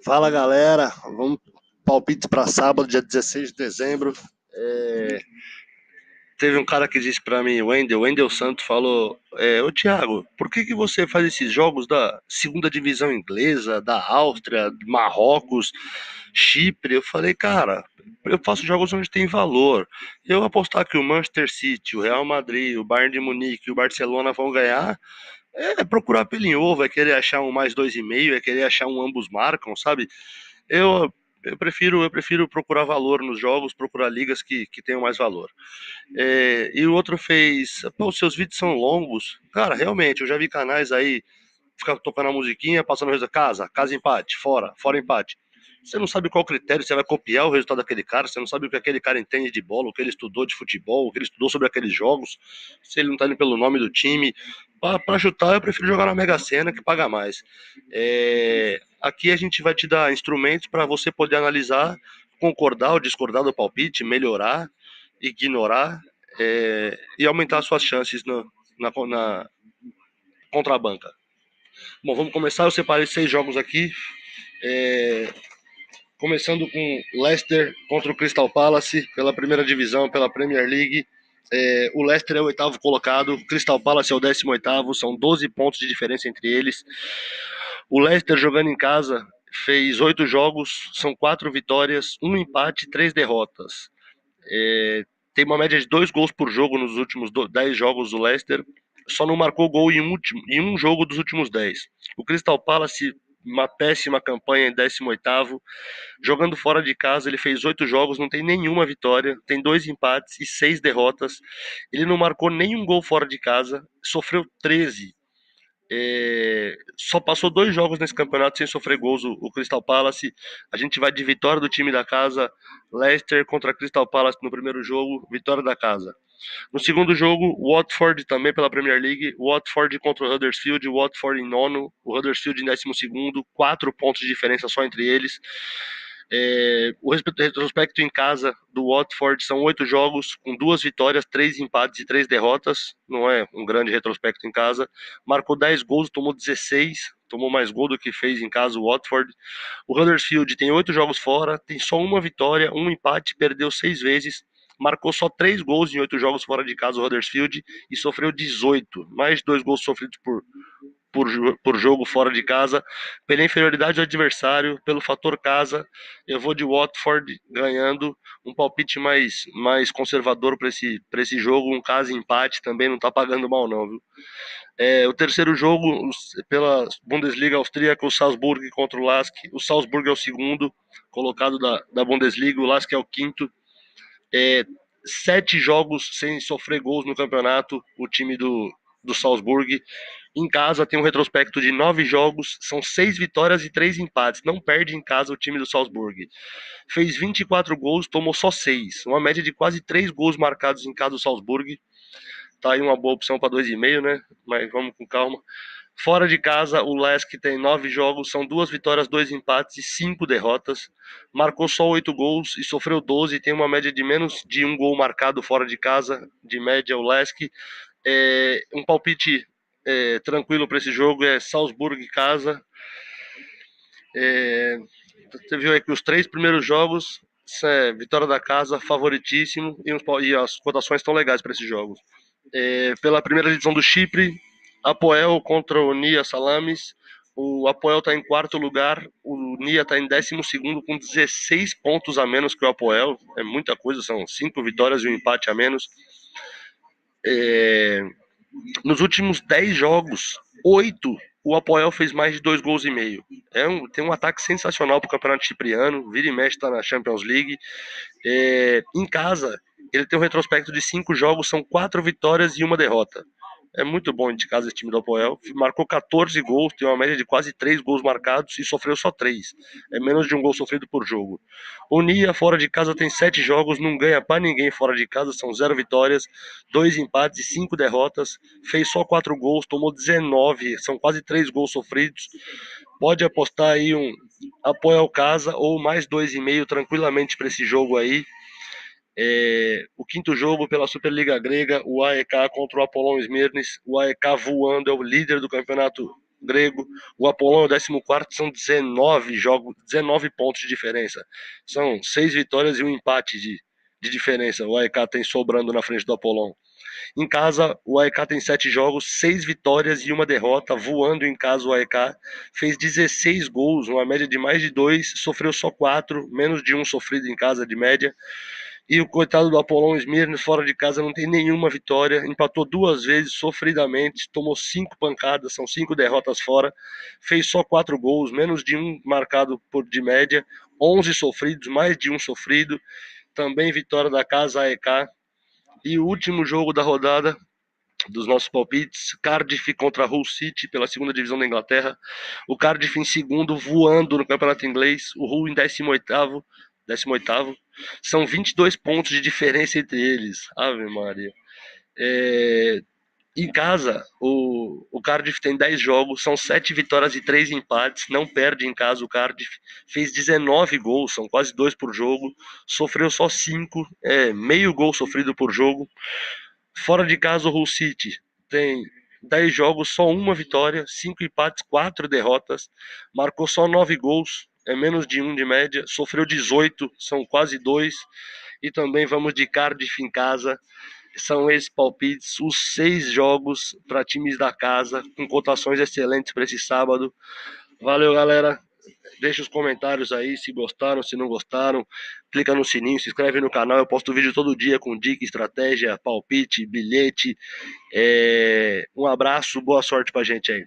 Fala galera, vamos palpite para sábado, dia 16 de dezembro. É, Teve um cara que disse para mim, o Wendel Santos falou: Ô Thiago, por que você faz esses jogos da segunda divisão inglesa, da Áustria, Marrocos, Chipre? Eu falei, cara, eu faço jogos onde tem valor. Eu apostar que o Manchester City, o Real Madrid, o Bayern de Munique e o Barcelona vão ganhar, é procurar pelo em ovo, é querer achar um mais 2,5, é querer achar um ambos marcam, sabe? Eu prefiro procurar valor nos jogos, procurar ligas que tenham mais valor. E o outro fez, pô, seus vídeos são longos. Cara, realmente, eu já vi canais aí ficar tocando a musiquinha, passando o resultado, casa empate, fora empate. Você não sabe qual critério você vai copiar o resultado daquele cara, você não sabe o que aquele cara entende de bola, o que ele estudou de futebol, o que ele estudou sobre aqueles jogos, se ele não tá indo pelo nome do time. Para chutar, eu prefiro jogar na Mega Sena que paga mais. Aqui a gente vai te dar instrumentos para você poder analisar, concordar ou discordar do palpite, melhorar, ignorar e aumentar suas chances na contrabanca. Bom, vamos começar. Eu separei 6 jogos aqui. É, Começando com Leicester contra o Crystal Palace pela primeira divisão, pela Premier League. O Leicester é o oitavo colocado, o Crystal Palace é o 18º, são 12 pontos de diferença entre eles. O Leicester jogando em casa fez 8 jogos, são 4 vitórias, um empate e 3 derrotas. Tem uma média de 2 gols por jogo nos últimos 10 jogos do Leicester, só não marcou gol em um jogo dos últimos 10. O Crystal Palace, uma péssima campanha em 18º, jogando fora de casa, ele fez 8 jogos, não tem nenhuma vitória, tem 2 empates e 6 derrotas. Ele não marcou nenhum gol fora de casa, sofreu 13. Só passou 2 jogos nesse campeonato sem sofrer gols o Crystal Palace. A gente vai de vitória do time da casa, Leicester contra Crystal Palace no primeiro jogo, vitória da casa. No segundo jogo, Watford também pela Premier League, Watford contra o Huddersfield, Watford em nono, o Huddersfield em 12º, 4 pontos de diferença só entre eles. O retrospecto em casa do Watford são 8 jogos, com 2 vitórias, 3 empates e 3 derrotas. Não é um grande retrospecto em casa. Marcou 10 gols, tomou 16. Tomou mais gol do que fez em casa o Watford. O Huddersfield tem 8 jogos fora, tem só uma vitória, um empate, perdeu 6 vezes. Marcou só 3 gols em 8 jogos fora de casa o Huddersfield e sofreu 18. Mais 2 gols sofridos por jogo fora de casa, pela inferioridade do adversário, pelo fator casa. Eu vou de Watford ganhando, um palpite mais conservador para esse jogo, um caso empate também não tá pagando mal não, viu? O terceiro jogo pela Bundesliga austríaca, o Salzburg contra o Lask. O Salzburg é o segundo colocado da Bundesliga, o Lask é o quinto. 7 jogos sem sofrer gols no campeonato, o time do Salzburg. Em casa tem um retrospecto de 9 jogos, são 6 vitórias e 3 empates. Não perde em casa o time do Salzburg. Fez 24 gols, tomou só 6. Uma média de quase 3 gols marcados em casa do Salzburg. Tá aí uma boa opção para 2,5, né? Mas vamos com calma. Fora de casa, o Lask tem 9 jogos, são 2 vitórias, 2 empates e 5 derrotas. Marcou só 8 gols e sofreu 12, tem uma média de menos de um gol marcado fora de casa, de média o Lask. Um palpite tranquilo para esse jogo é Salzburg casa. Você viu aí que os 3 primeiros jogos, vitória da casa, favoritíssimo, e as cotações estão legais para esses jogos. Pela primeira divisão do Chipre, Apoel contra o Nia Salamis. O Apoel está em quarto lugar, o Nia está em 12º com 16 pontos a menos que o Apoel. É muita coisa, são 5 vitórias e um empate a menos. Nos últimos 10 jogos, 8 o Apoel fez mais de 2 gols e meio. Tem um ataque sensacional para o campeonato cipriano, vira e mexe está na Champions League. Em casa, ele tem um retrospecto de 5 jogos, são 4 vitórias e uma derrota. É muito bom de casa esse time do Apoel. Marcou 14 gols, tem uma média de quase 3 gols marcados e sofreu só 3. É menos de um gol sofrido por jogo. O Nia, fora de casa, tem 7 jogos, não ganha para ninguém fora de casa, são 0 vitórias, 2 empates e 5 derrotas. Fez só 4 gols, tomou 19, são quase 3 gols sofridos. Pode apostar aí um Apoel casa ou mais 2,5 tranquilamente para esse jogo aí. O quinto jogo pela Superliga Grega, o AEK contra o Apollon Smirnis. O AEK voando, é o líder do campeonato grego. O Apollon é o 14º, são 19 jogos, 19 pontos de diferença. São 6 vitórias e um empate de diferença. O AEK tem sobrando na frente do Apollon. Em casa, o AEK tem 7 jogos, 6 vitórias e uma derrota. Voando em casa, o AEK fez 16 gols, uma média de mais de 2, sofreu só 4, menos de um sofrido em casa de média. E o coitado do Apollon Smyrna, fora de casa, não tem nenhuma vitória. Empatou 2 vezes sofridamente, tomou 5 pancadas, são 5 derrotas fora. Fez só 4 gols, menos de um marcado por de média. 11 sofridos, mais de um sofrido. Também vitória da casa AEK. E o último jogo da rodada dos nossos palpites, Cardiff contra Hull City pela segunda divisão da Inglaterra. O Cardiff em segundo, voando no campeonato inglês. O Hull em 18º. 18º. São 22 pontos de diferença entre eles. Ave Maria. Em casa, o Cardiff tem 10 jogos, são 7 vitórias e 3 empates, não perde em casa o Cardiff, fez 19 gols, são quase 2 por jogo, sofreu só 5, meio gol sofrido por jogo. Fora de casa, o Hull City tem 10 jogos, só uma vitória, 5 empates, 4 derrotas, marcou só 9 gols, é menos de 1 de média, sofreu 18, são quase 2. E também vamos de Cardiff em casa. São esses palpites, os 6 jogos para times da casa, com cotações excelentes para esse sábado. Valeu, galera. Deixa os comentários aí se gostaram, se não gostaram. Clica no sininho, se inscreve no canal. Eu posto vídeo todo dia com dica, estratégia, palpite, bilhete. Um abraço, boa sorte pra gente aí.